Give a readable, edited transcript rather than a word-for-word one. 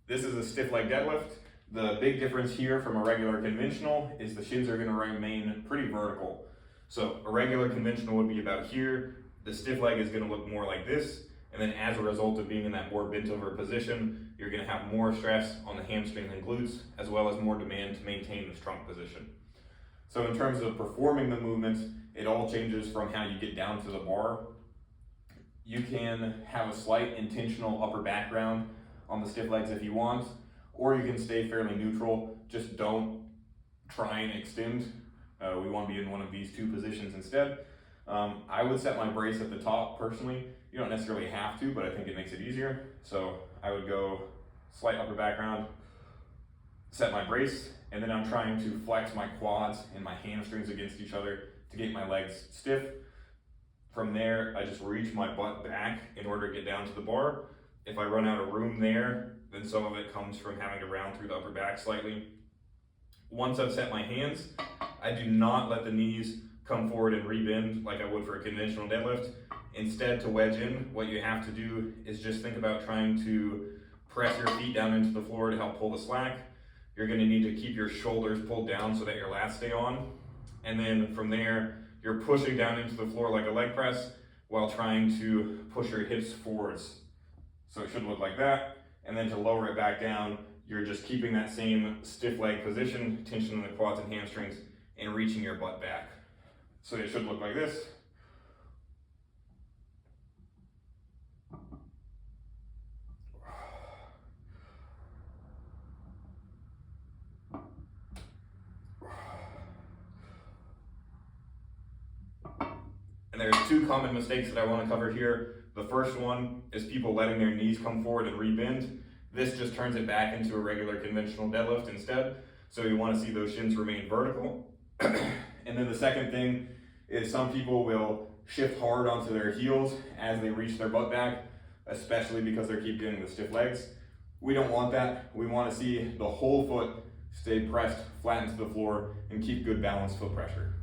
This is a stiff leg deadlift. The big difference here from a regular conventional is the shins are going to remain pretty vertical. So a regular conventional would be about here. The stiff leg is going to look more like this. And then as a result of being in that more bent over position, you're going to have more stress on the hamstrings and glutes, as well as more demand to maintain this trunk position. So in terms of performing the movements, it all changes from how you get down to the bar. You can have a slight intentional upper back round on the stiff legs if you want, or you can stay fairly neutral. Just don't try and extend. We want to be in one of these two positions instead. I would set my brace at the top personally. You don't necessarily have to, but I think it makes it easier. So I would go slight upper back round, set my brace, and then I'm trying to flex my quads and my hamstrings against each other to get my legs stiff. From there, I just reach my butt back in order to get down to the bar. If I run out of room there, then some of it comes from having to round through the upper back slightly. Once I've set my hands, I do not let the knees come forward and rebend like I would for a conventional deadlift. Instead, to wedge in, what you have to do is just think about trying to press your feet down into the floor to help pull the slack. You're going to need to keep your shoulders pulled down so that your lats stay on. And then from there, you're pushing down into the floor like a leg press while trying to push your hips forwards. So it should look like that. And then to lower it back down, you're just keeping that same stiff leg position, tension in the quads and hamstrings, and reaching your butt back. So it should look like this. And there's two common mistakes that I want to cover here. The first one is people letting their knees come forward and rebend. This just turns it back into a regular conventional deadlift instead. So you want to see those shins remain vertical. And then the second thing is some people will shift hard onto their heels as they reach their butt back, especially because they're keep getting the stiff legs. We don't want that. We want to see the whole foot stay pressed flat into the floor and keep good balanced foot pressure.